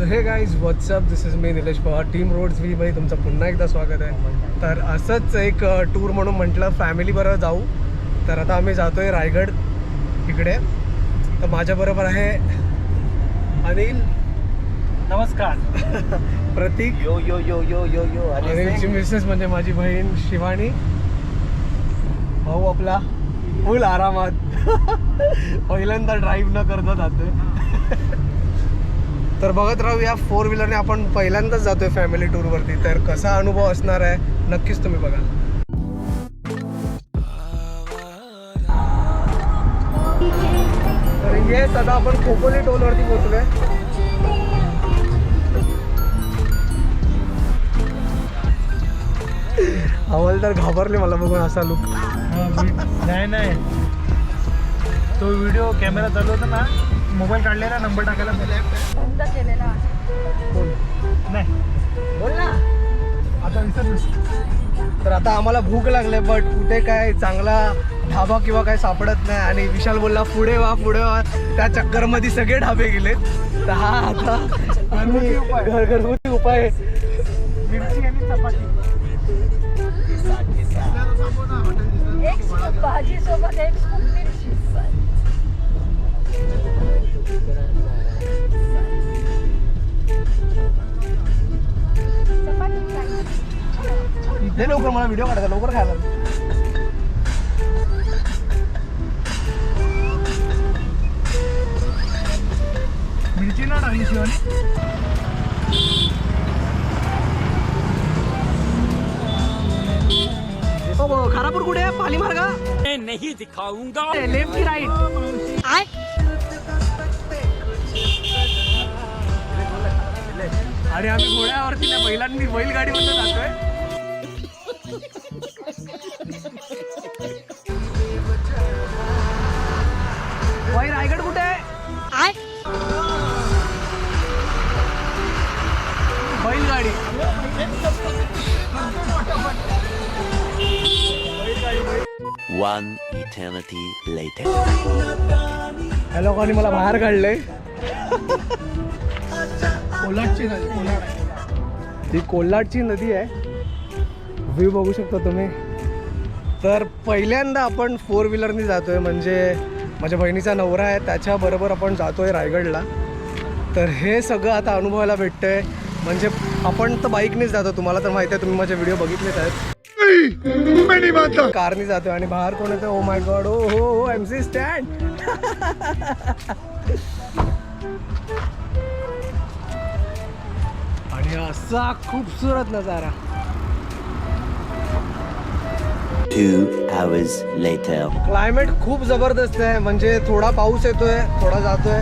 So hey guys what's up, this is me Nilesh Pawar, team roads V मध्ये तुमचं पुन्हा एकदा स्वागत आहे. तर असंच एक टूर म्हणून म्हटलं फॅमिलीबरोबर जाऊ. तर आता आम्ही जातो आहे रायगड इकडे. तर माझ्याबरोबर आहे अनिल, नमस्कार. प्रतीक, यो यो यो यो यो यो. अनिलची मिसेस म्हणजे माझी बहीण शिवानी. भाऊ आपला फुल आरामात पहिल्यांदा ड्राईव्ह न करता जातोय. तर बघत राहूया, 4 व्हीलरने आपण पहिल्यांदाच जातोय फॅमिली टूरवरती. तर कसा अनुभव असणार आहे नक्कीच तुम्ही बघा. तर येस, आता आपण खोपोली टोलवरती पोहोचलोय. हवालदार घाबरले मला बघून, असा लुक. नाही तो व्हिडिओ कॅमेरा चालू होता ना, मोबाईल काढलेला नंबर टाकायला बंद केलेला नाही. बोल ना आता विसरलोस. तर आता आम्हाला भूक लागले, बट कुठे काय चांगला ढाबा किंवा काय सापडत नाही. आणि विशाल बोलला पुढे वा. त्या चक्करमध्ये सगळे ढाबे गेलेत. तर हा आता घरगुती उपाय, मिरची आणि चपाती. एक स्कूप भाजी सोबत एक स्कूप मिरची. दे लवकर, मला व्हिडिओ काढायचा, लवकर खायला. मिरची ना टाकली शिवानी. खारापूर कुठे आहे? पाली मार्गा नहीं दिखाऊंगा. लेफ्ट की राईट. आणि आम्ही घोड्यावरती त्या बैलगाडीमध्ये जातोय. वाई रायगड कुठे आहे? बैलगाडी. One eternity later. ह्या लोकांनी मला बाहेर काढलंय. कोल्हाटची नदी, ती कोल्हाटची नदी आहे. व्ह्यू बघू शकता तुम्ही. तर पहिल्यांदा आपण 4 व्हीलरनी जातोय, म्हणजे माझ्या बहिणीचा नवरा आहे त्याच्याबरोबर आपण जातोय रायगडला. तर हे सगळं आता अनुभवायला भेटतंय. म्हणजे आपण तर बाईकनेच जातो, तुम्हाला तर माहिती आहे, तुम्ही माझे व्हिडिओ बघितलेच आहेत. कारनी जातोय आणि बाहेर कोण येतं? ओ माय गॉड, ओ हो MC स्टँड. आणि असा खूपसूरत नजारा. 2 hours later. क्लायमेट खूप जबरदस्त आहे. म्हणजे थोडा पाऊस येतोय, थोडा जातोय,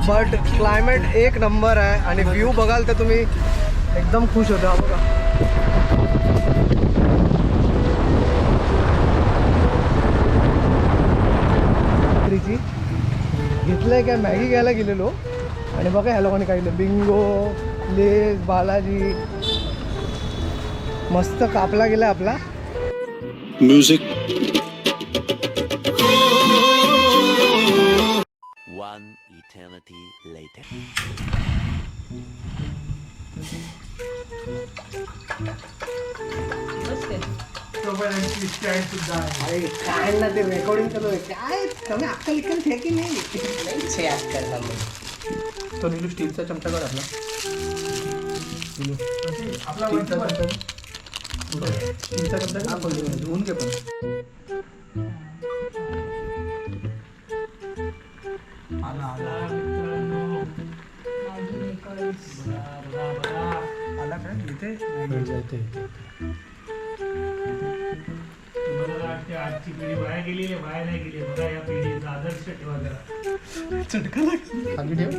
बट क्लायमेट एक नंबर आहे. आणि व्ह्यू बघाल तर तुम्ही एकदम खुश होता. बघा, घेतलंय काय, मॅगी घ्यायला गेलेलो आणि बघा ह्या लोकांनी काय केलं, बिंगो, लेस, बालाजी. मस्त कापला गेला आपला Music. One eternity later. अरे काय ना, ते रेकॉर्डिंग चालू आहे. काय कमी अक्कल इकडे आहे की नाही? तो नीलू स्टीलचा चमचा काढ आपला. स्टीलचा चमचा धुवून घे. पण आला काय इथे आजची पिढी वाया गेली नाही गेली. बघा, या पिढीचा आदर्श ठेवा जरा. चटका खाली ठेव.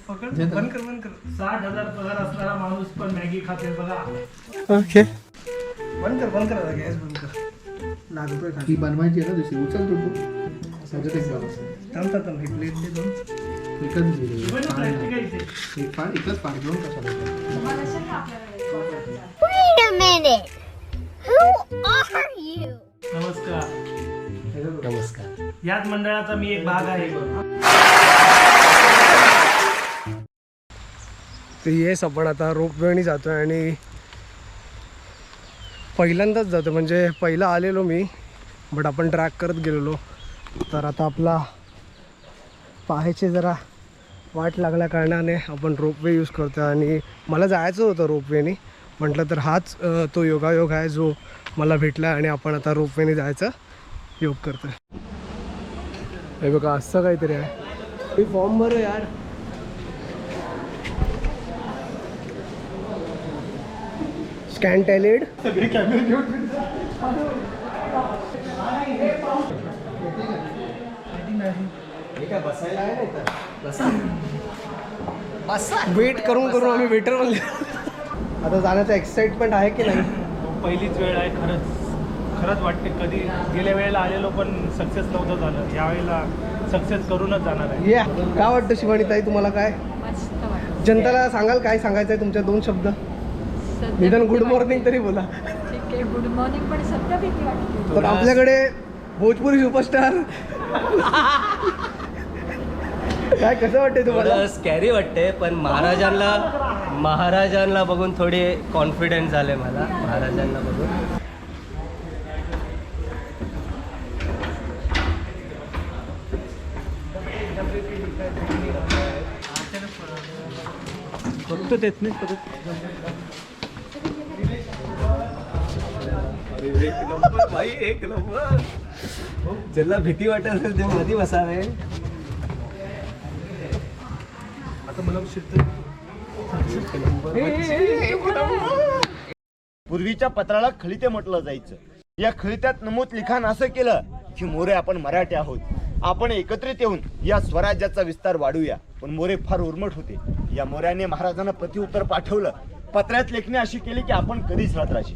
पकड, बंद कर. 60,000 पगार असणारा माणूस पण मॅगी खाते बघा. ओके, बंद कर आता, गॅस बंद कर. लागतोय खाली. बनवायची आहे ना दुसरी, उचल तू. थांबतात ही प्लेट दे दोन. एकच पाणी घेऊन कशाला. Wait a minute. Who are you? नमस्कार. याच मंडळाचा मी एक भाग आहे. तर येस आपण आता रोपवेने जातो आहे आणि पहिल्यांदाच जातो, म्हणजे पहिला आलेलो मी, बट आपण ट्रॅक करत गेलेलो. तर आता आपला पाहायचे जरा वाट लागल्या कारणाने आपण रोपवे यूज करतो. आणि मला जायचं होतं रोपवेने, म्हटलं तर हाच तो योगायोग आहे जो मला भेटला आणि आपण आता रोपवेने जायचं योग करतो. हे बघा असं काहीतरी आहे. फॉर्म भरो यार. स्कॅन टॅलेड. वेट करून करून आम्ही वेटर बनले. आता जाण्याचं एक्साइटमेंट आहे की नाही? पहिलीच वेळ आहे. खरंच वाटते. कधी गेल्या वेळेला आलेलो पण सक्सेस नव्हतं झालं, यावेळेला सक्सेस करूनच जाणार आहे. ये काय वाटतं शिवानीताई तुम्हाला? काय मस्त वाटतं. जनताला सांगाल काय सांगायचं आहे तुमच्या 2 शब्द? सध्या निदान भीती गुड वाटते. मॉर्निंग तरी बोला. ठीक आहे, गुड मॉर्निंग. पण सध्या भीती वाटते. तर आपल्याकडे भोजपुरी सुपरस्टार काय कसं वाटते तुम्हाला? थोडं स्कॅरी वाटते, पण महाराजांना बघून थोडे कॉन्फिडन्स झाले मला. महाराजांना बघून फक्त तेच नाही भाई एक नंबर. ज्याला भीती वाटत असेल ते मध्ये बसावे. आता मला पूर्वीच्या पत्राला खलिते म्हटलं जायचं. या खलित्यात नमूद लिखाण असं केलं की मोरे आपण मराठी आहोत, आपण एकत्रित येऊन या स्वराज्याचा विस्तार वाढूया. पण मोरे फार उर्मट होते. या मोऱ्याने महाराजांना प्रतिउत्तर पाठवलं. पत्रात लेखणी अशी केली की आपण कधीच राहत राशी.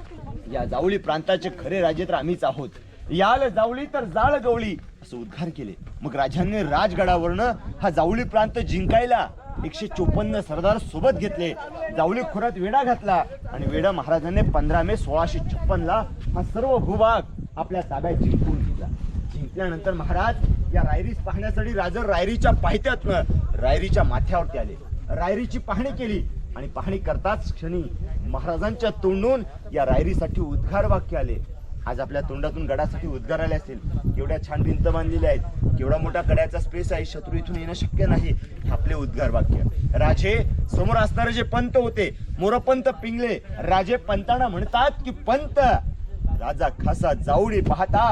या जावळी प्रांताचे खरे राजे तर आम्हीच आहोत. याल जावळी तर जाळ गवळी असं उद्गार केले. मग राजांनी राजगडावरनं हा जावळी प्रांत जिंकायला 154 सरदार सोबत घेतले. जावळी खोऱ्यात वेढा घातला आणि वेढा महाराजांनी 15 मे 1656 हा सर्व भूभाग आपल्या ताब्यात जिंकून घेतला. जिंकल्यानंतर महाराज या रायरीस पाहण्यासाठी राजर रायरीच्या पायथ्यातनं रायरीच्या माथ्यावरती आले. रायरीची पाहणी केली आणि पाहणी करताच क्षणी महाराजांच्या तोंडून या रायरीसाठी उद्गार वाक्य आले. आज आपल्या तोंडातून गडासाठी उद्गार आले असेल. केवढ्या छान भिंत बांधलेल्या आहेत, केवढा मोठा कड्याचा स्पेस आहे, शत्रू इथून येणं शक्य नाही. हे आपले उद्गार वाक्य. राजे समोर असणारे जे पंत होते, मोरपंत पिंगले. राजे पंतांना म्हणतात की पंत. राजा खासा जावळी पाहता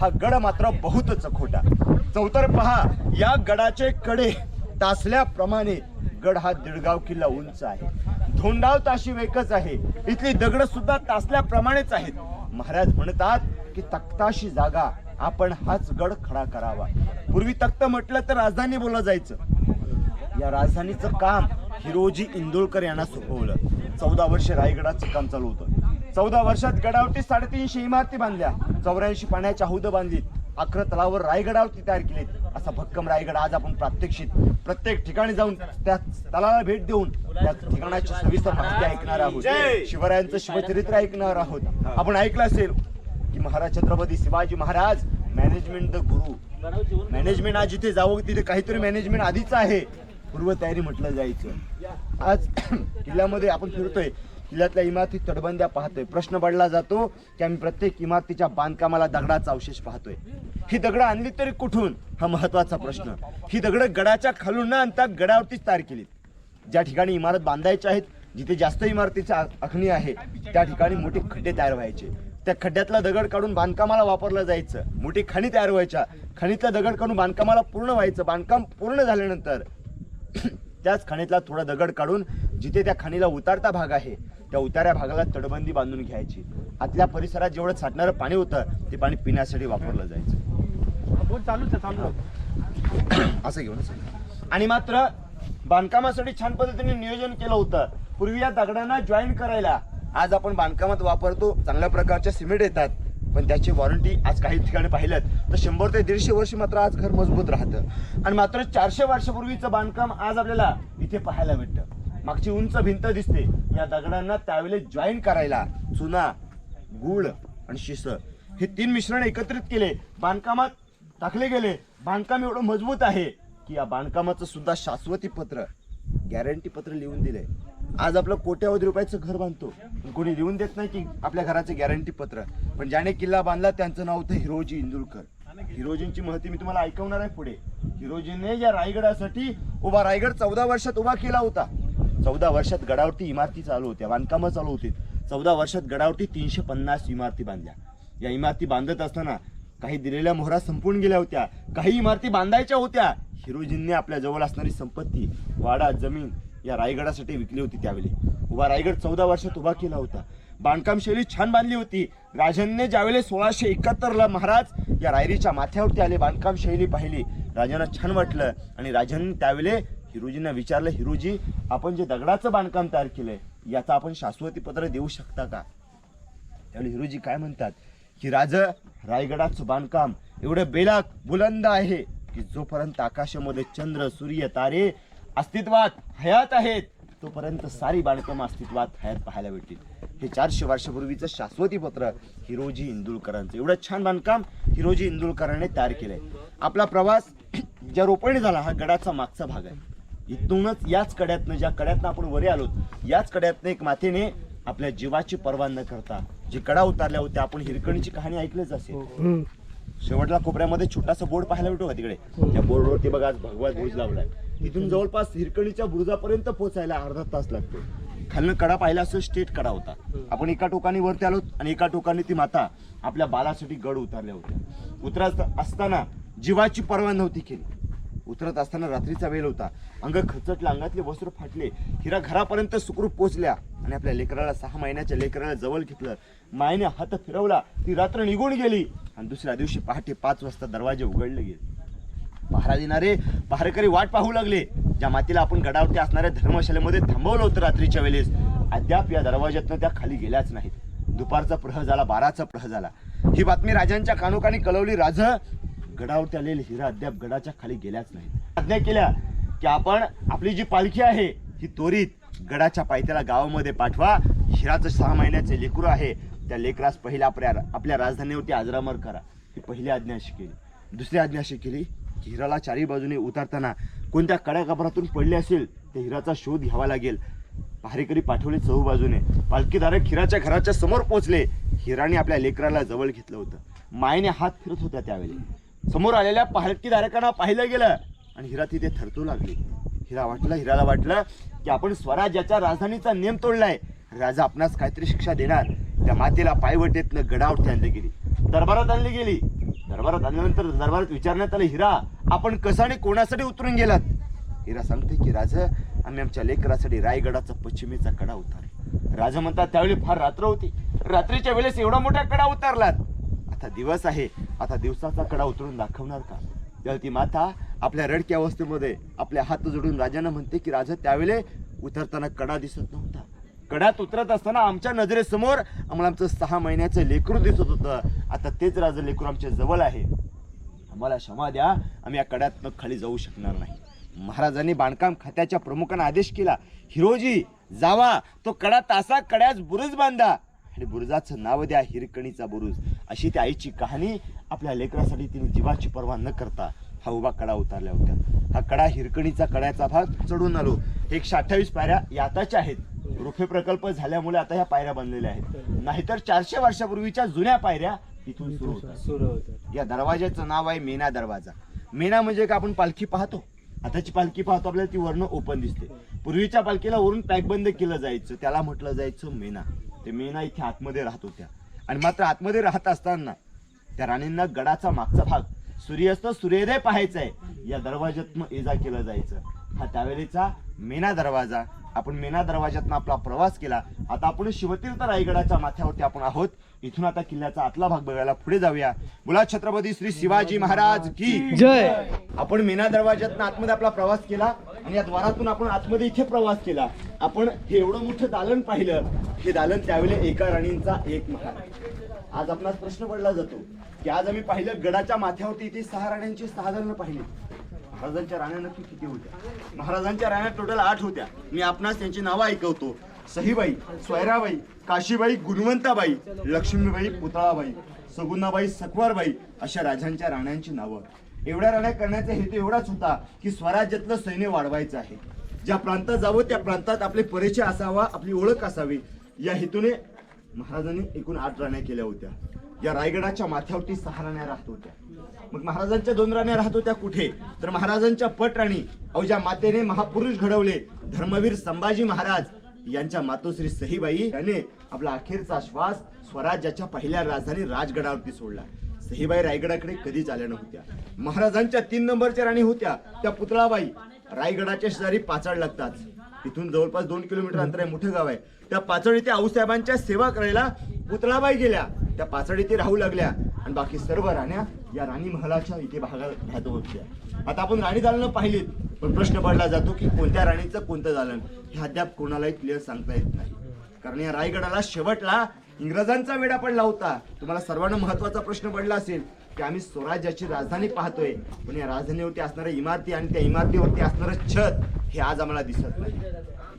हा गड मात्र बहुतच खोटा. चौतर पहा या गडाचे कडे तासल्याप्रमाणे गड हा 1.5 किल्ला उंच आहे. धोंडाव ताशी वेकच आहे. इथली दगड सुद्धा तासल्याप्रमाणेच आहेत. महाराज म्हणतात की तख्ताशी जागा आपण हाच गड खडा करावा. पूर्वी तख्त म्हटलं तर राजधानी बोललं जायचं. या राजधानीचं काम हिरोजी इंदोळकर यांना सोपवलं. 14 वर्ष रायगडाचं काम चालू होतं. 14 वर्षात गडावरती 350 इमारती बांधल्या, 84 पाण्याच्या हौद बांधलीत, 11 तलावर रायगडावरती तयार केलेत. असा भक्कम रायगड आज आपण प्रात्यक्षिक प्रत्येक ठिकाणी जाऊन त्या तलावाला भेट देऊन त्या ठिकाणाची सविस्तर माहिती ऐकणार आहोत. शिवरायांचं शिवचरित्र ऐकणार आहोत. आपण ऐकलं असेल की Maharaj Chhatrapati Shivaji Maharaj management the Guru. Management आज जिथे जावं तिथे काहीतरी मॅनेजमेंट आधीच आहे, पूर्वतयारी म्हटलं जायचं. आज किल्ल्यामध्ये आपण फिरतोय, किल्ल्यातल्या इमारती तटबंद्या पाहतोय. प्रश्न पडला जातो की आम्ही प्रत्येक इमारतीच्या बांधकामाला दगडाचा अवशेष पाहतोय. ही दगडं आणली तरी कुठून, हा महत्वाचा प्रश्न. ही दगडं गडाच्या खालून न आणता गडावरतीच तयार केलीत. ज्या ठिकाणी इमारत बांधायच्या आहेत, जिथे जास्त इमारतीच्या आखणी आहे, त्या ठिकाणी मोठे खड्डे तयार व्हायचे. त्या खड्ड्यातला दगड काढून बांधकामाला वापरलं जायचं. मोठी खाणी तयार व्हायच्या. खाणीतला दगड काढून बांधकामाला पूर्ण व्हायचं. बांधकाम पूर्ण झाल्यानंतर त्याच खाणीतला थोडा दगड काढून जिथे त्या खाणीला उतारता भाग आहे, त्या उतार्या भागाला तटबंदी बांधून घ्यायची. आतल्या परिसरात जेवढं साठणारं पाणी होतं ते पाणी पिण्यासाठी वापरलं जायचं. असं घेऊन आणि मात्र बांधकामासाठी छान पद्धतीने नियोजन केलं होतं. पूर्वी या दगडांना जॉईन करायला आज आपण बांधकामात वापरतो चांगल्या प्रकारच्या सिमेंट येतात, पण त्याची वॉरंटी आज काही ठिकाणी पाहिलं तर 100 ते 150 वर्ष मात्र आज घर मजबूत राहतं. आणि मात्र 400 वर्षापूर्वीचं बांधकाम आज आपल्याला इथे पाहायला भेटतं. मागची उंच भिंत दिसते. या दगडांना त्यावेळेस जॉईन करायला चुना, गुळ आणि शिस हे 3 मिश्रण एकत्रित केले, बांधकामात टाकले गेले. बांधकाम एवढं मजबूत आहे की या बांधकामाचं सुद्धा शाश्वती पत्र, गॅरंटी पत्र लिहून दिले. आज आपलं कोट्यावधी रुपयाचं घर बांधतो, पण कोणी लिहून देत नाही की आपल्या घराचं गॅरंटी पत्र. पण ज्याने किल्ला बांधला त्यांचं नाव होतं हिरोजी इंदुरकर. हिरोजींची महती मी तुम्हाला ऐकवणार आहे पुढे. हिरोजीने या रायगडासाठी रायगड 14 वर्षात उभा केला होता. 14 वर्षात गडावरती इमारती चालू होत्या, बांधकामं चालू होती. 14 वर्षात गडावरती 350 इमारती बांधल्या. या इमारती बांधत असताना काही दिलेल्या मोहरा संपून गेल्या होत्या, काही इमारती बांधायच्या होत्या. हिरोजींनी आपल्या जवळ असणारी संपत्ती, वाडा, जमीन या रायगडासाठी विकली होती. त्यावेळी रायगड 14 वर्षात उभा केला होता. बांधकाम शैली छान बांधली होती. राजांनी ज्यावेळेस 1671ला महाराज या रायरीच्या माथ्यावरती आले, बांधकाम शैली पाहिली, राजांना छान वाटलं आणि राजांनी त्यावेळी हिरोजींना विचारलं, हिरोजी आपण जे दगडाचं बांधकाम तयार केलंय याचा आपण शाश्वती पत्र देऊ शकता का? त्यावेळी हिरोजी काय म्हणतात की रायगडाचं बांधकाम एवढं बेलाक बुलंद आहे की जोपर्यंत आकाशामध्ये चंद्र, सूर्य, तारे अस्तित्वात हयात आहेत तोपर्यंत सारी बांधकाम अस्तित्वात हयात पाहायला भेटतील. हे 400 वर्षापूर्वीचं शाश्वती पत्र हिरोजी इंदुरकरांचं. एवढं छान बांधकाम हिरोजी इंदुरकरांनी तयार केलंय. आपला प्रवास ज्या रोपणे झाला हा गडाचा मागचा भाग आहे. इथूनच याच कड्यातनं, ज्या कड्यातनं आपण वरे आलो, याच कड्यातनं एक मातेने आपल्या जीवाची पर्वा न करता जी कडा उतारल्या होत्या, आपण हिरकणीची कहाणी ऐकलीच असेल. शेवटला कोपऱ्यामध्ये छोटासा बोर्ड पाहायला भेटतो का तिकडे? त्या बोर्डवरती बघा आज भगवा ध्वज लावलाय. इथून जवळपास हिरकणीच्या बुरुजापर्यंत पोहोचायला अर्धा तास लागतो. खालनं कडा पाहिला असं स्टेट कडा होता. आपण एका टोकानी वरती आलो आणि एका टोकानी ती माता आपल्या बालासाठी गड उतरल्या होत्या. उतरत असताना जीवाची पर्वा नव्हती केली. उतरत असताना रात्रीचा वेळ होता, अंग खचटलं, अंगातले वस्त्र फाटले. हिरा घरापर्यंत सुखरूप पोहोचल्या आणि आपल्या लेकराला, 6 महिन्याच्या लेकराला जवळ घेतलं. मायने हात फिरवला, ती रात्र निघून गेली आणि दुसऱ्या दिवशी पहाटे 5 वाजता दरवाजे उघडले गेले. पहारा देणारे पहारेकरी वाट पाहू लागले. ज्या मातीला आपण गडावरती असणाऱ्या धर्मशालेमध्ये थांबवलं होतं रात्रीच्या वेळेस, अद्याप या दरवाज्यातनं त्या खाली गेल्याच नाहीत. दुपारचा प्रहर झाला, 12चा प्रहर झाला. ही बातमी राजांच्या कानोकानी कळवली. गडावरती आलेली हिरा अद्याप गडाच्या खाली गेल्याच नाहीत. आज्ञा केल्या की आपण आपली जी पालखी आहे ही त्वरित गडाच्या पायथ्याला गावामध्ये पाठवा. हिराचं 6 महिन्याचे लेकरू आहे, त्या लेकरास पहिल्या आपल्या राजधानीवरती आजरामर करा. ही पहिली आज्ञा अशी केली. दुसरी आज्ञा अशी केली की हिराला 4ही बाजूने उतरताना कोणत्या कड्याकबरातून पडले असेल त्या हिराचा शोध घ्यावा लागेल. पहारेकरी पाठवले 4 बाजूने. पालखीधारक हिराच्या घराच्या समोर पोहोचले. हिराने आपल्या लेकराला जवळ घेतलं होतं. मायने हात फिरत होत्या. त्यावेळी समोर आलेल्या पालखीधारकांना पाहिलं गेलं आणि हिरा तिथे थरथरू लागली. हिराला वाटलं की आपण स्वराज्याच्या राजधानीचा नियम तोडलाय, राजा आपणास काहीतरी शिक्षा देणार. त्या मातेला पायवटेतनं गडावरती आणली गेली, दरबारात आणली गेली. दरबारात आणल्यानंतर दरबारात विचारण्यात आलं, हिरा आपण कसं आणि कोणासाठी उतरून गेलात? हिरा सांगते की राजा आम्ही आमच्या लेकरासाठी रायगडाचा पश्चिमेचा कडा उतारला. राजा म्हणतात त्यावेळी फार रात्र होती, रात्रीच्या वेळेस एवढा मोठा कडा उतारलात, आता दिवस आहे, आता दिवसाचा कडा उतरून दाखवणार का? तेव्हा ती माता आपल्या रडक्या अवस्थेमध्ये आपल्या हात जोडून राजांना म्हणते की राजा त्यावेळेस उतरताना कडा दिसत नव्हता. कड्यात उतरत असताना आमच्या नजरेसमोर आम्हाला आमचं 6 महिन्याचं लेकरू दिसत होतं. आता तेच राजा लेकरू आमच्या जवळ आहे, आम्हाला क्षमा द्या, आम्ही या कड्यातनं खाली जाऊ शकणार नाही. महाराजांनी बांधकाम खात्याच्या प्रमुखांना आदेश केला, हिरोजी जावा, तो कडा तासा कड्यास बुरुज बांधा आणि बुरुजाचं नाव द्या हिरकणीचा बुरुज. अशी त्या आईची कहाणी. आपल्या लेकरासाठी तिने जीवाची पर्वा न करता हा उभा कडा उतारल्या होत्या. हा कडा हिरकणीचा कड्याचा भाग चढून आलो. 128 पायऱ्या या आताच्या आहेत. रोफे प्रकल्प झाल्यामुळे आता ह्या पायऱ्या बनलेल्या आहेत, नाहीतर 400 वर्षापूर्वीच्या जुन्या पायऱ्या इथून सुरू होतात. या दरवाजाचं नाव आहे मेना दरवाजा. मेना म्हणजे का आपण पालखी पाहतो, आताची पालखी पाहतो आपल्याला ती वरनं ओपन दिसते. पूर्वीच्या पालखीला वरून पॅकबंद केलं जायचं, त्याला म्हटलं जायचं मेना. ते मेना इथे आतमध्ये राहत होत्या आणि मात्र आतमध्ये राहत असताना त्या राणींना गडाचा मागचा भाग सूर्यास्त सूर्योदय पाहायचा आहे, या दरवाज्यातनं ये-जा केलं जायचं. हा त्यावेळेचा मेना दरवाजा. आपण मेना दरवाज्यातनं आपला प्रवास केला. आता आपण शिवतीर्थ रायगडाच्या माथ्यावरती आपण आहोत. इथून आता किल्ल्याचा आतला भाग बघायला पुढे जाऊया. बोला छत्रपती श्री शिवाजी महाराज की जय. आपण मेना दरवाज्यातनं आतमध्ये आपला प्रवास केला आणि या द्वारातून आपण आतमध्ये इथे प्रवास केला. आपण हे एवढं मोठं दालन पाहिलं. हे दालन त्यावेळी एका राणींचा एक महाल. आज आपणास प्रश्न पडला जातो की आज आम्ही पाहिलं गडाच्या माथ्यावरती इथे 6 राण्यांची 6 दालनं पाहिली. महाराजांच्या राण्या नक्की किती होत्या? महाराजांच्या राण्या टोटल 8 होत्या. मी आपणास त्यांची नावं ऐकवतो. सहीबाई, स्वैराबाई, काशीबाई, गुणवंताबाई, लक्ष्मीबाई, पुतळाबाई, सगुणाबाई, सकवारबाई अशा राजांच्या राण्यांची नावं. एवढ्या राण्या करण्याचा हेतू एवढाच होता की स्वराज्यातलं सैन्य वाढवायचं आहे. ज्या प्रांतात जावं त्या प्रांतात आपले परिचय असावा, आपली ओळख असावी, या हेतूने महाराजांनी एकूण 8 राण्या केल्या होत्या. या रायगडाच्या माथ्यावरती 6 राण्या राहत होत्या. मग महाराजांच्या 2 राण्या राहत होत्या कुठे, तर महाराजांच्या पट राणी अवज्या मातेने महापुरुष घडवले धर्मवीर संभाजी महाराज यांच्या मातोश्री सहीबाई याने आपला अखेरचा श्वास स्वराज्याच्या पहिल्या राजधानी राजगडावरती सोडला. सहीबाई रायगडाकडे कधीच आल्या नव्हत्या. महाराजांच्या 3 नंबरच्या राणी होत्या त्या पुतळाबाई. रायगडाच्या शेजारी पाचाड लागतात, तिथून जवळपास 2 किलोमीटर अंतर आहे, मोठं गाव आहे. त्या पाचाड इथे आऊसाहेबांच्या सेवा करायला पुतळाबाई गेल्या. त्या पाचाड इथे राहू लागल्या आणि बाकी सर्व राण्या या राणी महालाच्या इथे भागात राहत होत्या. आता आपण राणी दालनं पाहिलीत, पण प्रश्न पडला जातो की कोणत्या राणीचं कोणतं दालन हे अद्याप कोणालाही क्लिअर सांगता येत नाही. कारण या रायगडाला शेवटला इंग्रजांचा वेढा पडला होता. तुम्हाला सर्वांना महत्वाचा प्रश्न पडला असेल की आम्ही स्वराज्याची राजधानी पाहतोय, पण या राजधानीवरती असणाऱ्या इमारती आणि त्या इमारतीवरती असणारं छत हे आज आम्हाला दिसत नाही.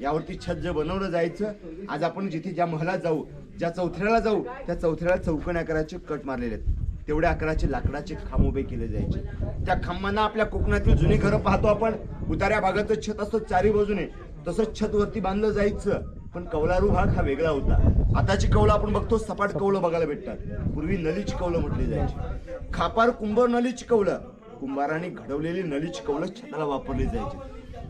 यावरती छत जे बनवलं जायचं, आज आपण जिथे ज्या महलात जाऊ, ज्या चौथऱ्याला जाऊ, त्या चौथऱ्याला चौकोनी आकाराचे कट मारलेले आहेत. तेवढ्या आकाराचे लाकडाचे खांब उभे केले जायचे. त्या खांबांना आपल्या कोकणातील जुनी घरं पाहतो आपण, उतार्या भागाचं छत असतं चारी बाजूने, तसंच छत वरती बांधलं जायचं. पण कौलारू भाग हा वेगळा होता. आताची कौलं आपण बघतो सपाट कौलं बघायला भेटतात, पूर्वी नलीची कौलं म्हटली जायची. खापार कुंभार नलीची कौलं, कुंभाराने घडवलेली नलीची कौलं छताला वापरली जायची.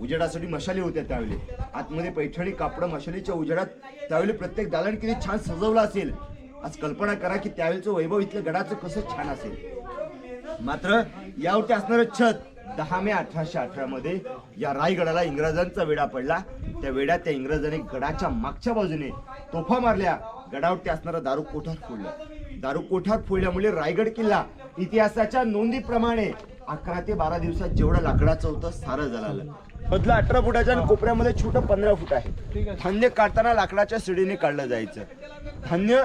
उजेडासाठी मशाली होत्या त्यावेळी. आतमध्ये पैठणी कापड मशालीच्या उजेडात त्यावेळी प्रत्येक दालन किती छान सजवलं असेल. आज कल्पना करा की त्यावेळीचं वैभव इथल्या गडाचं कसं छान असेल. मात्र यावरती असणारं छत 10 मे 1818 मध्ये या रायगडाला इंग्रजांचा वेढा पडला. त्या वेड्यात त्या इंग्रजांनी गडाच्या मागच्या बाजूने तोफा मारल्या. गडावरती असणारा दारू कोठार फोडला. दारू कोठार फोडल्यामुळे रायगड किल्ला इतिहासाच्या नोंदीप्रमाणे 11 ते 12 दिवसात जेवढं लाकडाचं होतं सारं जळालं. मधलं 18 फुटाच्या आणि कोपऱ्यामध्ये छोटं 15 फूट आहे. धान्य काढताना लाकडाच्या शिडीने काढलं जायचं. धान्य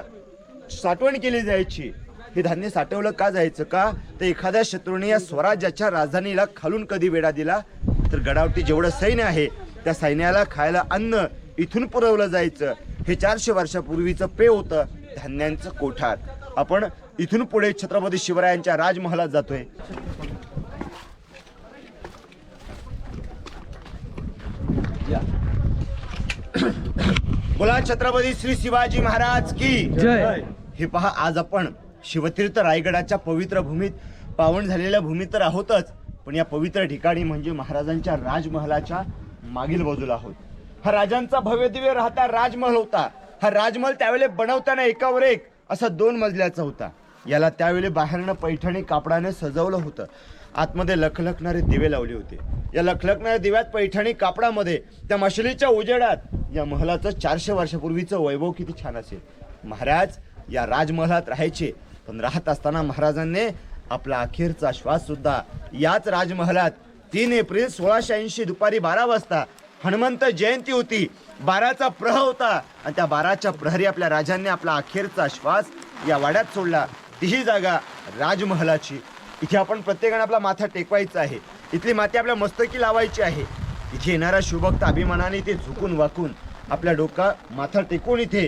साठवण केली जायची. हे धान्य साठवलं का जायचं का, तर एखाद्या शत्रूने या स्वराज्याच्या राजधानीला खालून कधी वेढा दिला तर गडावरती जेवढं सैन्य आहे त्या सैन्याला खायला अन्न इथून पुरवलं जायचं. हे 400 वर्षापूर्वीचं पे होतं धान्यांचं कोठार. आपण इथून पुढे छत्रपती शिवरायांच्या राजमहालात जातोय. बोला छत्रपती श्री शिवाजी महाराज की जय. हे पहा, आज आपण शिवतीर्थ रायगडाच्या पवित्र भूमीत, पावन झालेल्या भूमीत तर आहोतच, पण या पवित्र ठिकाणी म्हणजे महाराजांच्या राजमहालाच्या मागील बाजूला आहोत. हा राजांचा भव्यदिव्य राहता राजमहल होता. हा राजमहल त्यावेळी बनवताना एकावर एक असा 2 मजल्याचा होता. याला त्यावेळी बाहेरनं पैठणी कापडाने सजवलं होतं. आतमध्ये लखलखणारे दिवे लावले होते. या लखलखणाऱ्या दिव्यात पैठणी कापडामध्ये त्या मशालीच्या उजेडात या महलाचं 400 वर्षापूर्वीचं वैभव किती छान असेल. महाराज या राजमहलात राहायचे, पण राहत असताना महाराजांनी आपला अखेरचा श्वास सुद्धा याच राजमहलात 3 एप्रिल 1680 दुपारी 12 वाजता हनुमंत जयंती होती. 12चा प्रहर होता आणि त्या 12च्या प्रहरी आपल्या राजांनी आपला अखेरचा श्वास या वाड्यात सोडला. तीही जागा राजमहलाची. इथे आपण प्रत्येकाने आपला माथा टेकवायचा आहे. इथली माती आपल्या मस्तकी लावायची आहे. इथे येणारा शुभक्त अभिमानाने इथे झुकून वाकून आपल्या डोका माथा टेकून इथे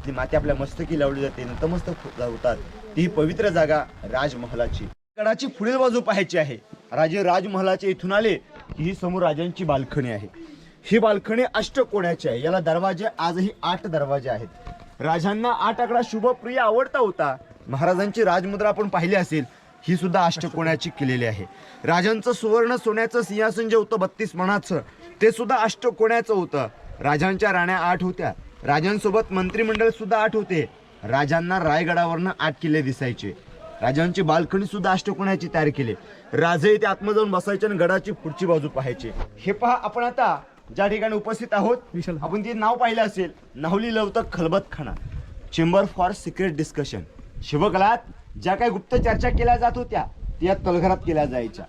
ती माती आपल्या मस्तकी लावली जाते, नतमस्तक होतात. ती पवित्र जागा राजमहलाची. गडाची पुढील बाजू पाहायची आहे. राजे राजमहलाच्या इथून आले की ही समोर राजांची बाल्कनी आहे. ही बाल्कनी अष्टकोण्याची आहे. याला दरवाजे आजही 8 दरवाजे आहेत. राजांना 8 आकडा शुभप्रिय आवडता होता. महाराजांची राजमुद्रा आपण पाहिली असेल, ही सुद्धा अष्टकोण्याची केलेली आहे. राजांचं सुवर्ण सोन्याचं सिंहासन जे होतं 32 मणाचं, ते सुद्धा अष्टकोण्याचं होतं. राजांच्या राण्या 8 होत्या. राजांसोबत मंत्रिमंडळ सुद्धा 8 होते. राजांना रायगडावरनं 8 किल्ले दिसायचे. राजांची बाल्कनी सुद्धा अष्टकोण्याची तयार केली. राजे इथे आतमध्ये जाऊन बसायचे आणि गडाची पुढची बाजू पाहायचे. हे पहा, आपण आता ज्या ठिकाणी उपस्थित आहोत, आपण ते नाव पाहिलं असेल, नावली लवतं खलबतखाना, चेंबर फॉर सिक्रेट डिस्कशन. शिवकालात ज्या काही गुप्त चर्चा केल्या जात होत्या त्या तलघरात केल्या जायच्या.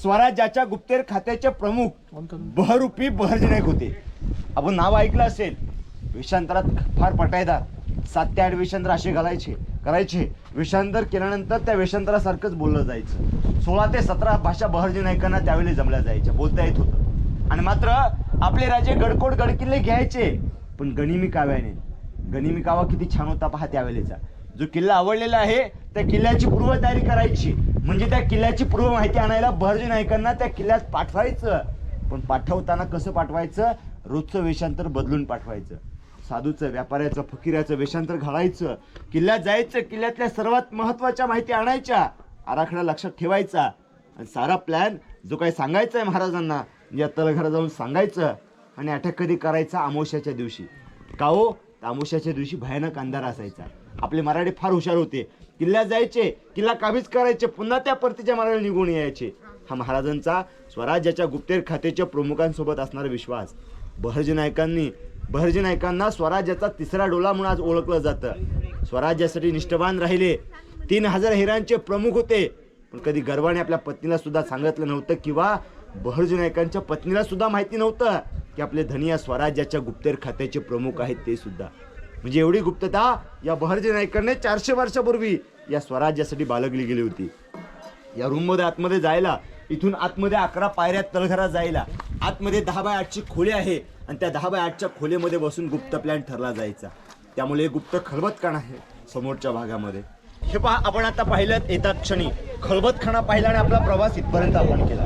स्वराज्याच्या गुप्तेर खात्याचे प्रमुख बहरूपी बहरजी होते. आपण नाव ऐकलं असेल. वेषांतरात फार पटायदार 7 ते 8 वेषांतर असे करायचे. वेषांतर केल्यानंतर त्या वेषांतरासारखंच बोललं जायचं. 16 ते 17 भाषा बहरजी नायकांना त्यावेळी जमल्या जायच्या, बोलता येत होतं. आणि मात्र आपले राजे गडकोट गडकिल्ले घ्यायचे, पण गनिमी काव्याने. गनिमी कावा किती छान होता पहा त्यावेळेचा. जो किल्ला आवडलेला आहे त्या किल्ल्याची पूर्वतयारी करायची, म्हणजे त्या किल्ल्याची पूर्व माहिती आणायला बहरजी नायकांना त्या किल्ल्यात पाठवायचं. पण पाठवताना कसं पाठवायचं? रोजचं वेषांतर बदलून पाठवायचं. साधूचं, व्यापाऱ्याचं, फकीराचं वेषांतर घालायचं. किल्ल्यात जायचं, किल्ल्यातल्या सर्वात महत्त्वाच्या माहिती आणायच्या, आराखडा लक्षात ठेवायचा आणि सारा प्लॅन जो काही सांगायचा आहे महाराजांना या तळघरात जाऊन सांगायचं. आणि अटक कधी करायचा? अमावस्याच्या दिवशी. का हो? अमावस्याच्या दिवशी भयानक अंधार असायचा. आपले मराठी फार हुशार होते. किल्ल्यात जायचे, किल्ला काबीज करायचे, पुन्हा त्या परतीच्या मार्गाने निघून यायचे. हा महाराजांचा स्वराज्याच्या गुप्तहेर खात्याच्या प्रमुखांसोबत असणारा विश्वास. बहरजी नायकांना स्वराज्याचा तिसरा डोला म्हणून आज ओळखलं जातं. स्वराज्यासाठी निष्ठावान राहिले. 3000 हिरांचे प्रमुख होते. पण कधी गर्वाने आपल्या पत्नीला सुद्धा सांगितलं नव्हतं किंवा बहरजी नायकांच्या पत्नीला सुद्धा माहिती नव्हतं की आपले धनी या स्वराज्याच्या गुप्तहेर खात्याचे प्रमुख आहेत ते सुद्धा. म्हणजे एवढी गुप्तता या बहरजी नायकांनी 400 वर्षापूर्वी या स्वराज्यासाठी बाळगली गेली होती. या रूममध्ये आतमध्ये जायला, इथून आतमध्ये 11 पायऱ्या तळघरात जायला, आतमध्ये 10x8ची खोली आहे आणि त्या 10x8च्या खोलीमध्ये बसून गुप्त प्लॅन ठरला जायचा. त्यामुळे गुप्त खलबतखाना आहे समोरच्या भागामध्ये. हे पहा, आपण आता पाहिलं येतात क्षणी खलबतखाना पाहिला आणि आपला प्रवास इथपर्यंत आपण केला.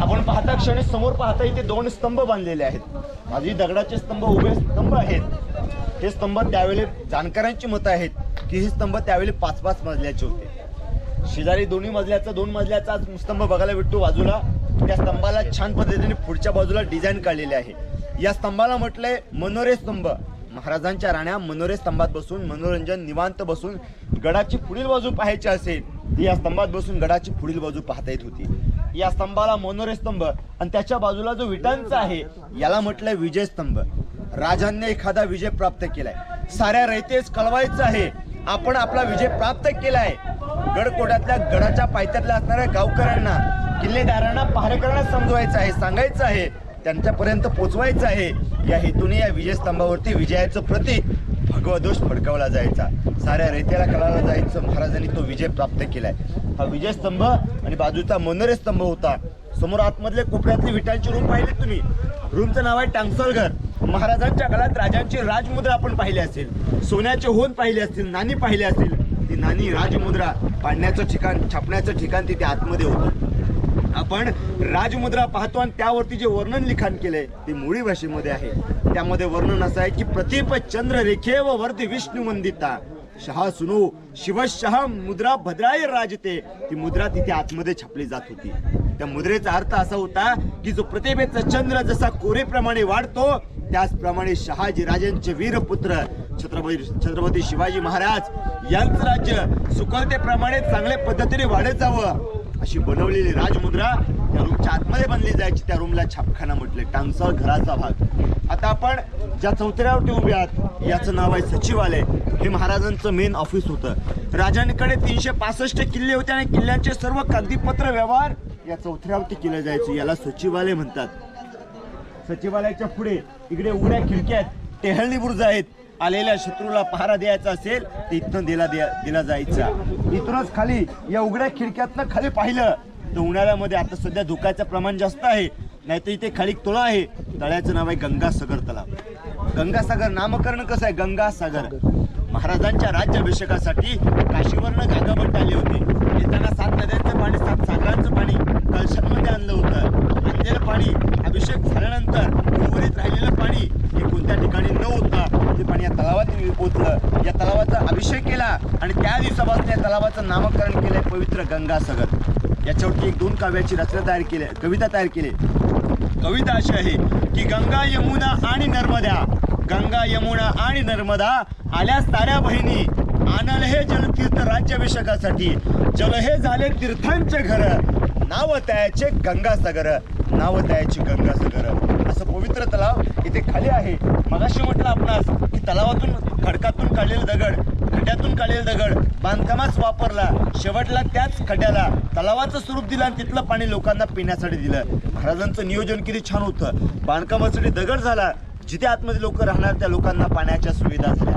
आपण पाहता क्षणी समोर पाहता इथे 2 स्तंभ बांधलेले आहेत. माझी दगडाचे स्तंभ, उभे स्तंभ आहेत. हे स्तंभ त्यावेळी जाणकारांची मतं आहेत की हे स्तंभ त्यावेळी 5-5 मजल्याचे होते. शेजारी 2 मजल्याचा स्तंभ बघायला भेटतो बाजूला. त्या स्तंभाला छान पद्धतीने पुढच्या बाजूला डिझाईन काढलेली आहे. या स्तंभाला म्हटलंय मनोरे स्तंभ. महाराजांच्या राण्या मनोरे स्तंभात बसून मनोरंजन निवांत बसून गडाची पुढील बाजू पाहायची असेल ती या स्तंभात बसून गडाची पुढील बाजू पाहता येत होती. या स्तंभाला मनोरे स्तंभ आणि त्याच्या बाजूला जो विटांचा आहे याला म्हटलंय विजय स्तंभ. राजांनी एखादा विजय प्राप्त केलाय, साऱ्या रयतेस कळवायचं आहे आपण आपला विजय प्राप्त केलाय. गडकोटातल्या गडाच्या पायथ्यातल्या असणाऱ्या गावकऱ्यांना, किल्लेदारांना, पहारेकरांना समजवायचं आहे, सांगायचं आहे, त्यांच्यापर्यंत पोचवायचं आहे. या हेतूने या विजयस्तंभावरती विजयाचं प्रतीक भगवध्वज फडकावला जायचा. साऱ्या रयतेला कळायला जायचं महाराजांनी तो विजय प्राप्त केलाय. हा विजयस्तंभ आणि बाजूचा मनोरे स्तंभ होता. समोर आतमधले कोपऱ्यातली विटांची रूम पाहिली तुम्ही. रूमचं नाव आहे टांगसल घर. महाराजांच्या काळात राजांची राजमुद्रा आपण पाहिली असेल, सोन्याचे होन पाहिले असतील, नाणी पाहिली असेल. ती नाणी, राजमुद्रा पाडण्याचं ठिकाण, छापण्याचं ठिकाण तिथे आतमध्ये होतं. आपण राजमुद्रा पाहतो आणि त्यावरती जे वर्णन लिखाण केलंय ते मोडी भाषेमध्ये आहे. त्यामध्ये वर्णन असं आहे की प्रतीप चंद्र रेखे व वर्धी विष्णू वंदिता शहा सुनो शिवशहा मुद्रा भद्राय राजते. ती मुद्रा तिथे आतमध्ये छापली जात होती. त्या मुद्रेचा अर्थ असा होता की जो प्रतिभेचा चंद्र जसा कोरेप्रमाणे वाढतो त्याचप्रमाणे शहाजी राजांचे वीरपुत्र छत्रपती शिवाजी महाराज यांचं राज्य सुकलतेप्रमाणे चांगल्या पद्धतीने वाढत जावं अशी बनवलेली राजमुद्रा त्या रूमच्या आतमध्ये बनली जायची. त्या रूमला छापखाना म्हटले, टांगसल घराचा भाग. आता आपण ज्या चौथऱ्यावरती उभे आहात याचं नाव आहे सचिवालय. हे महाराजांचं मेन ऑफिस होतं. राजांकडे 365 किल्ले होते आणि किल्ल्यांचे सर्व कागदीपत्र व्यवहार या चौथऱ्यावरती केले जायचे. याला सचिवालय म्हणतात. सचिवालयाच्या पुढे इकडे उघड्या खिडक्या आहेत, टेहळणी बुर्ज आहेत. आलेल्या शत्रूला पहारा द्यायचा असेल तर इथून दिला जायचा. इथूनच खाली या उघड्या खिडक्यातनं खाली पाहिलं तर उन्हाळ्यामध्ये आता सध्या धुक्याचं प्रमाण जास्त आहे, नाहीतर इथे खाली तळं आहे. तळ्याचं नाव आहे गंगासागर तलाव. गंगासागर नामकरण कसं आहे? गंगासागर. महाराजांच्या राज्याभिषेकासाठी काशीवरनं गागाभट्ट आले होते. येताना 7 नद्यांचं पाणी, 7 सागरांचं पाणी कलशांमध्ये आणलं होतं. आणलेलं पाणी अभिषेक झाल्यानंतर उर्वरित राहिलेलं पाणी हे कोणत्या ठिकाणी न होता ते पाणी या तलावात पोचलं. या तलावाचा अभिषेक केला आणि त्या दिवसापासून या तलावाचं नामकरण केलंय पवित्र गंगासागर. याच्यावरती 1-2 काव्याची रचना तयार केली, कविता तयार केली. कविता अशी आहे की गंगा यमुना आणि नर्मदा, गंगा यमुना आणि नर्मदा आल्या साऱ्या बहिणी, आणल हे जलतीर्थ राज्याभिषेकासाठी, जल हे झाले तीर्थांचे घर, नाव त्याचे गंगासागर, नाव त्याचे गंगासागर. असं पवित्र तलाव इथे खाली आहे. मगाशी म्हटलं आपणास की तलावातून खडकातून काढलेलं दगड, खड्ड्यातून काढलेलं दगड बांधकामाच वापरला. शेवटला त्याच खड्ड्याला तलावाचं स्वरूप दिलं आणि तिथलं पाणी लोकांना पिण्यासाठी दिलं. महाराजांचं नियोजन किती छान होतं. बांधकामासाठी दगड झाला, जिथे आतमध्ये लोक राहणार त्या लोकांना पाण्याच्या सुविधा झाल्या.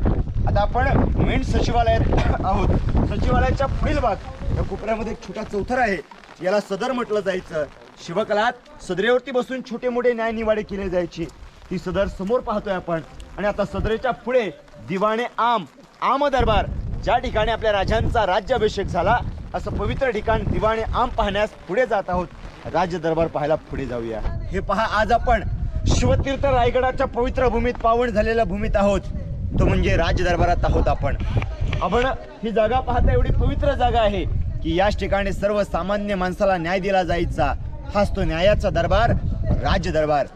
आता आपण मेन सचिवालयात आहोत. सचिवालयाच्या पुढील भाग या कोपऱ्यामध्ये एक छोटा चौथरा आहे. याला सदर म्हटलं जायचं. शिवकालात सदरेवरती बसून छोटे मोठे न्यायनिवाडे केले जायची. ती सदर समोर पाहतोय आपण. आणि आता सदरेच्या पुढे दिवाणे आम दरबार, ज्या ठिकाणी आपल्या राजांचा राज्याभिषेक झाला असं पवित्र ठिकाण दिवाणे आम पाहण्यास पुढे जात आहोत. राज्य दरबार पाहायला पुढे जाऊया. हे पहा, आज आपण शिवतीर्थ रायगडाच्या पवित्र भूमीत, पावन झालेल्या भूमीत आहोत. तो म्हणजे राज्य दरबारात आहोत आपण. ही जागा पाहता एवढी पवित्र जागा आहे की याच ठिकाणी सर्वसामान्य माणसाला न्याय दिला जायचा. हाच तो न्यायाचा दरबार, राज्य दरबार.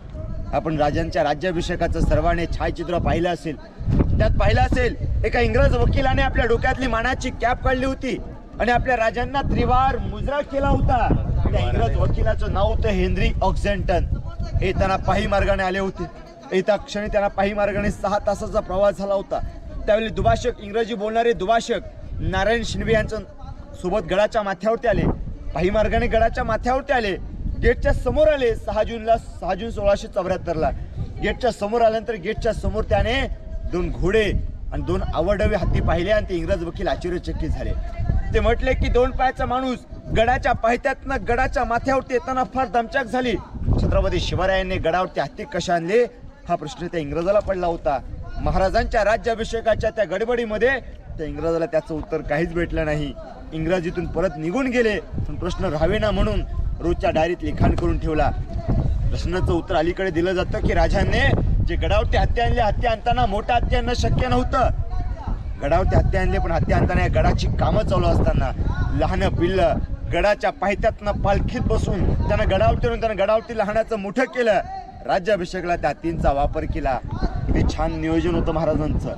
आपण राजांच्या राज्याभिषेकाचं सर्वांनी छायाचित्र पाहिलं असेल. त्यात पाहिलं असेल एका इंग्रज वकिलाने आपल्या डोक्यातली मानाची कॅप काढली होती आणि आपल्या राजांना त्रिवार मुजरा केला होता. त्या इंग्रज वकिलाचं नाव होतं हेनरी ऑक्झेंटन. येताना पायी मार्गाने आले होते. येता क्षणी त्यांना पायी मार्गाने 6 तासाचा प्रवास झाला होता. त्यावेळी दुभाषक, इंग्रजी बोलणारे दुभाषक नारायण शिंदे यांचं सोबत गडाच्या माथ्यावरती आले. पायी मार्गाने गडाच्या माथ्यावरती आले. गेटच्या समोर आले. 6 जून 1674ला गेटच्या समोर आल्यानंतर गेटच्या समोर त्याने 2 घोडे आणि 2 आवडवे हत्ती पाहिले आणि ते इंग्रज वकील आश्चर्यचकित झाले. ते म्हटले की 2 पायाचा माणूस गडाच्या पायथ्यातनं गडाच्या माथ्यावरती येताना फार दमछाक झाली. छत्रपती शिवरायांनी गडावरती हत्ती कशा आणले हा प्रश्न त्या इंग्रजाला पडला होता. महाराजांच्या राज्याभिषेकाच्या त्या गडबडीमध्ये त्या इंग्रजाला त्याचं उत्तर काहीच भेटलं नाही. इंग्रजीतून परत निघून गेले. पण प्रश्न राहावेना म्हणून रोजच्या डायरीत लिखाण करून ठेवला. प्रश्नाचं उत्तर अलीकडे दिलं जातं की राजांनी जे गडावरती हत्ती आणले, हत्ती आणताना मोठा हत्ती आणणं शक्य नव्हतं. गडावरती हत्ती आणले पण हत्ती आणताना या गडाची कामं चालू असताना लहान पिल्ल गडाच्या पायथ्यातनं पालखीत बसून त्यांना गडावरती आणून त्यांना गडावरती लहानाचं मोठं केलं. राज्याभिषेकला त्या हत्तींचा वापर केला. हे छान नियोजन होतं महाराजांचं.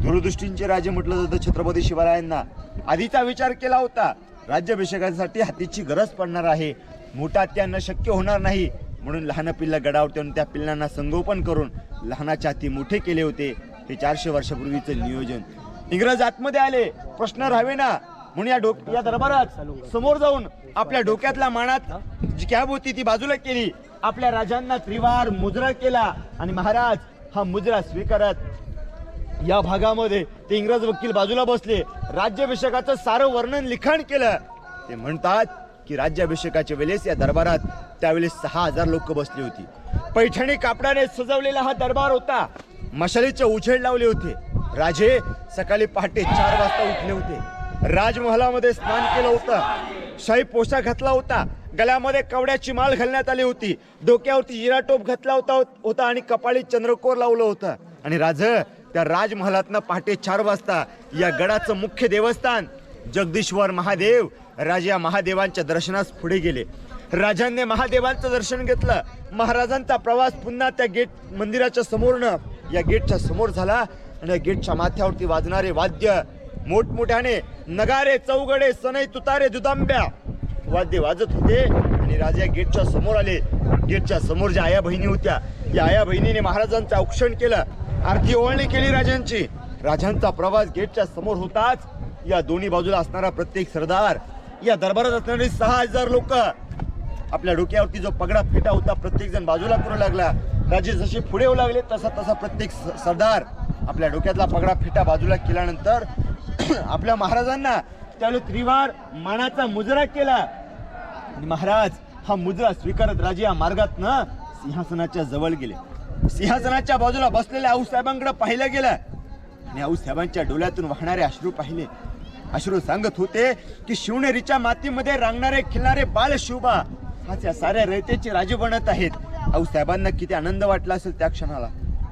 दूरदृष्टींचे राजे म्हटलं जातं छत्रपती शिवरायांना. आधीचा विचार केला होता राज्याभिषेकासाठी हत्तीची गरज पडणार आहे, मोठा हत्ती आणणं शक्य होणार नाही, म्हणून लहान पिल्ला गडावरती आणून त्या पिल्लांना संगोपन करून लहानाच्या हाती मोठे केले होते. हे 400 वर्षापूर्वीचं नियोजन. इंग्रज आतमध्ये आले, प्रश्न राहावे ना म्हणून या दरबारात समोर जाऊन आपल्या डोक्यातल्या मानात जी कॅब होती ती बाजूला केली. आपल्या राजांना त्रिवार मुजरा केला आणि महाराज हा मुजरा स्वीकारत या भागामध्ये ते इंग्रज वकील बाजूला बसले. राज्याभिषेकाचं सारं वर्णन लिखाण केलं. ते म्हणतात की राज्याभिषेकाच्या वेळेस या दरबारात त्यावेळेस 6000 लोक बसली होती. पैठणी कापडाने सजवलेला हा दरबार होता. मशालीचे उजेड लावले होते. राजे सकाळी पहाटे 4 वाजता उठले होते. राजमहालामध्ये स्नान केलं होतं. शाही पोशाख घातला होता. गळ्यामध्ये कवड्याची माळ घालण्यात आली होती. डोक्यावरती जिरा टोप घातला होता आणि कपाळी चंद्रकोर लावलं होतं. आणि राजे त्या राजमहालातनं पहाटे 4 वाजता या गडाचं मुख्य देवस्थान जगदीश्वर महादेव राजे या महादेवांच्या दर्शनास पुढे गेले. राजांनी महादेवांचं दर्शन घेतलं. महाराजांचा प्रवास पुन्हा त्या गेट मंदिराच्या समोरनं या गेटच्या समोर झाला आणि या गेटच्या माथ्यावरती वाजणारे वाद्य मोठमोठ्याने नगारे, चौगडे, सनई, तुतारे, दुदांब्या वाद्य वाजत होते आणि राजा गेटच्या समोर आले. गेटच्या समोर ज्या आया बहिणी होत्या या आया बहिणीने महाराजांचं औक्षण केलं. आरती ओवाळणी केली राजांची. राजांचा प्रवास गेटच्या समोर होताच या दोन्ही बाजूला असणारा प्रत्येक सरदार, या दरबारात असणारे 6000 लोक, आपल्या डोक्यावरती जो पगडा फेटा होता प्रत्येक जण बाजूला करू लागला. राजे जसे पुढे येऊ लागले तसा प्रत्येक सरदार आपल्या डोक्यातला पगडा फेटा बाजूला केल्यानंतर आपल्या महाराजांना त्यावेळी त्रिवार मानाचा मुजरा केला आणि महाराज हा मुजरा स्वीकारत राजे या मार्गातनं सिंहासनाच्या जवळ गेले. सिंहासनाच्या बाजूला बसलेल्या आऊसाहेबांकडे पाहिलं गेलं आणि आऊसाहेबांच्या डोळ्यातून वाहणारे अश्रू पाहिले. अश्रू सांगत होते की शिवनेरीच्या मातीमध्ये रांगणारे खिलणारे बाल शिवबा हाच या साऱ्या रयतेचे राजे बनत आहेत. आऊसाहेबांना किती आनंद वाटला असेल त्या क्षणाला.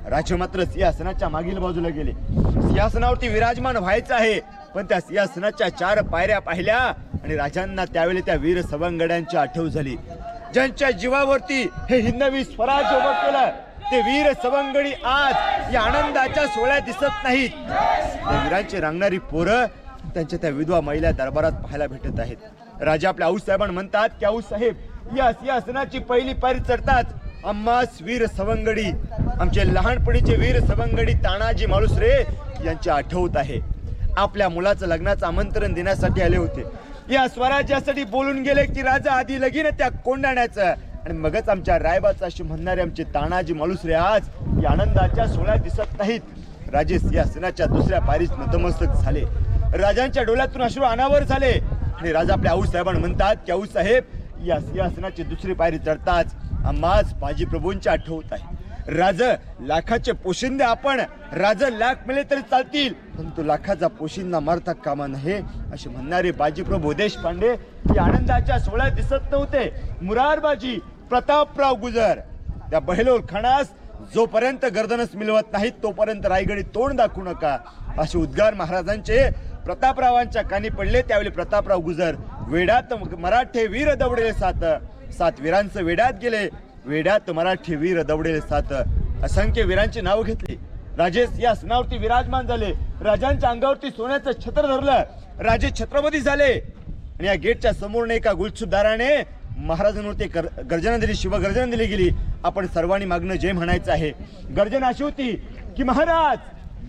राजे मात्र सिंहासनाच्या मागील बाजूला गेले. सिंहासनावरती विराजमान व्हायचं आहे पण त्या सिंहासनाच्या 4 पायऱ्या पाहिल्या आणि राजांना त्यावेळी त्या वीर सवंगड्यांची आठवण झाली, ज्यांच्या जीवावरती हे हिंदवी स्वराज्य उभं केलं. ते वीर सवंगडी आज या आनंदाच्या सोहळ्यात दिसत नाहीत. त्या वीरांची रांगणारी पोरं त्यांच्या त्या विधवा महिला दरबारात पाहायला भेटत आहेत. राजा आपल्या आऊसाहेबांना म्हणतात की आऊसाहेब या सिंहासनाची पहिली पायरी चढतात आम्हास वीर सवंगडी, आमचे लहानपणीचे वीर सवंगडी तानाजी मालुसरे यांची आठवत आहे. आपल्या मुलाचं लग्नाचं आमंत्रण देण्यासाठी आले होते. या स्वराज्यासाठी बोलून गेले की राजा आधी लगीन त्या कोंडाण्याचं आणि मगच आमच्या रायबाचं अशी म्हणणारे आमचे तानाजी मालुसरे आज या आनंदाच्या सोहळ्यात दिसत नाहीत. राजे सिंहासनाच्या दुसऱ्या पायरीत नतमस्तक झाले. राजांच्या डोळ्यातून अश्रू अनावर झाले आणि राजा आपल्या आऊसाहेबांना म्हणतात की आऊसाहेब या सिंहासनाची दुसरी पायरी चढताच आम्हाच बाजी प्रभूंची आठवत आहे. राज लाखाचे पोशिंदे आपण, राज लाख मिळे तरी चालतील परंतु लाखाचा पोशिंदा मारता कामा नये असे म्हणणारे बाजीप्रभू देशपांडे हे आनंदाच्या सोहळ्यात दिसत नव्हते. मुरारबाजी प्रतापराव गुजर त्या बहिलोल खानास जोपर्यंत गर्दनच मिळवत नाहीत तोपर्यंत रायगडी तोंड दाखवू नका असे उद्गार महाराजांचे प्रतापरावांच्या कानी पडले. त्यावेळी प्रतापराव गुजर वेडात मराठे वीर दौडले सात वीरांचं वेडात गेले. वेडात मराठी वीर दौडले सात असंख्य वीरांची नाव घेतली. राजे या सणावरती विराजमान झाले. राजांच्या अंगावरती सोन्याचं छत्र धरलं. राजे छत्रपती झाले आणि या गेटच्या समोर एका गुलछुपदाराने महाराजांवरती गर्जना दिली, शिवगर्जना दिली गेली. आपण सर्वांनी मागणं जय म्हणायचं आहे. गर्जना अशी होती की महाराज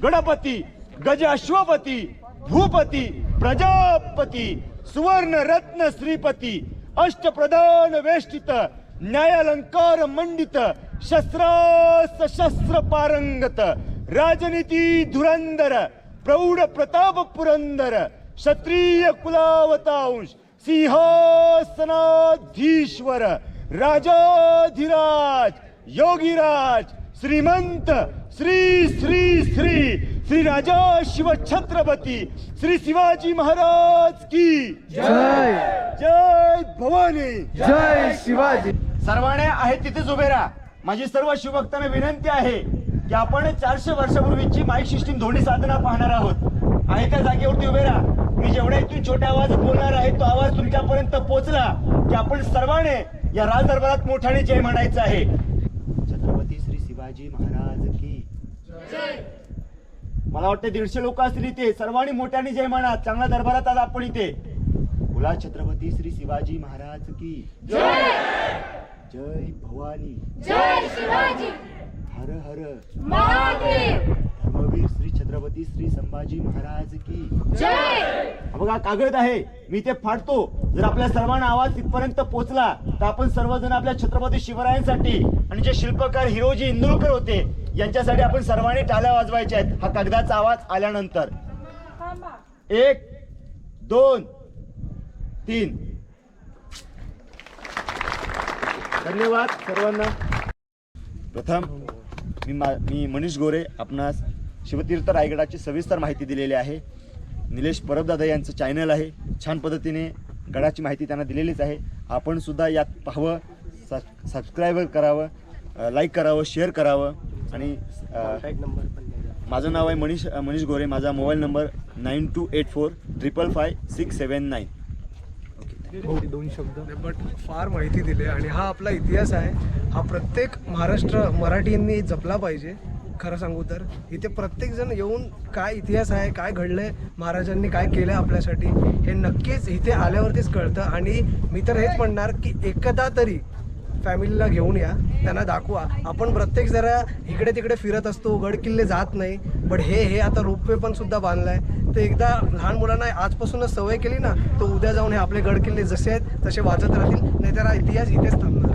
गणपती गज अश्वपती भूपती प्रजापती सुवर्ण रत्न श्रीपती अष्टप्रधान वेष्टित न्यायालंकार मंडित शस्त्रास्त्र शस्त्र पारंगत राजनीती धुरंधर प्रौढ प्रताप पुरंदर क्षत्रिय कुलावतांश सिंहासनाधीश्वर राजाधिराज योगीराज श्रीमंत श्री श्री श्री श्री राजा शिव छत्रपती श्री शिवाजी महाराज की जय जय भवानी जय शिवाजी. सर्वांनी आहे तिथेच उभे राहा. माझी सर्व शिवभक्तांना विनंती आहे की आपण 400 वर्षापूर्वीची माईक सिस्टीम दोन्ही साधना पाहणार आहोत. आहे त्या जागेवरती उभे राहा. मी जेवढ्या इथून छोट्या आवाजात बोलणार आहे तो आवाज तुमच्यापर्यंत पोहोचला की आपण सर्वांनी या राज दरबारात मोठ्याने जय म्हणायचं आहे. छत्रपती श्री शिवाजी महाराज की जय. मला वाटतं 150 लोक असतील इथे. सर्वांनी मोठ्याने जय म्हणा. चांगल्या दरबारात आज आपण इथे. बोला छत्रपती श्री शिवाजी महाराज की जय. जय भवानी जय शिवाजी हर हर महादेव धर्मवीर श्री छत्रपती श्री संभाजी महाराज की जय. बघा कागद आहे मी ते फाडतो. जर आपल्या सर्वांना आवाज तिथपर्यंत पोहोचला तर आपण सर्वजण आपल्या छत्रपती शिवरायांसाठी आणि जे शिल्पकार हिरोजी इंदुरकर होते यांच्यासाठी आपण सर्वांनी टाळ्या वाजवायच्या आहेत. हा कागदाचा आवाज आल्यानंतर 1 2 3. धन्यवाद सर्वांना. प्रथम मी मनीष गोरे आपणास शिवतीर्थ रायगडाची सविस्तर माहिती दिलेली आहे. निलेश परबदादा यांचं चॅनल आहे. छान पद्धतीने गडाची माहिती त्यांना दिलेलीच आहे. आपण सुद्धा यात पाहावं, सबस्क्राईब करावं, लाईक करावं, शेअर करावं. आणि माझं नाव आहे मनीष गोरे. माझा मोबाईल नंबर 9284555679. दोन शब्द बट फार माहिती दिली आणि हा आपला इतिहास आहे. हा प्रत्येक महाराष्ट्र मराठींनी जपला पाहिजे. खरं सांगू तर इथे प्रत्येकजण येऊन काय इतिहास आहे, काय घडलंय, महाराजांनी काय केलं आपल्यासाठी हे नक्कीच इथे आल्यावरतीच कळतं. आणि मी तर हेच म्हणणार की एकदा तरी फॅमिलीला घेऊन या, त्यांना दाखवा. आपण प्रत्येक जरा इकडे तिकडे फिरत असतो, गड किल्ले जात नाही. बट हे आता रोपवे पण सुद्धा बांधलाय. तर एकदा लहान मुलांना आजपासूनच सवय केली ना तर उद्या जाऊन हे आपले गड किल्ले जसे आहेत तसे वाजत राहतील. नाहीतर हा इतिहास इथेच थांबणार.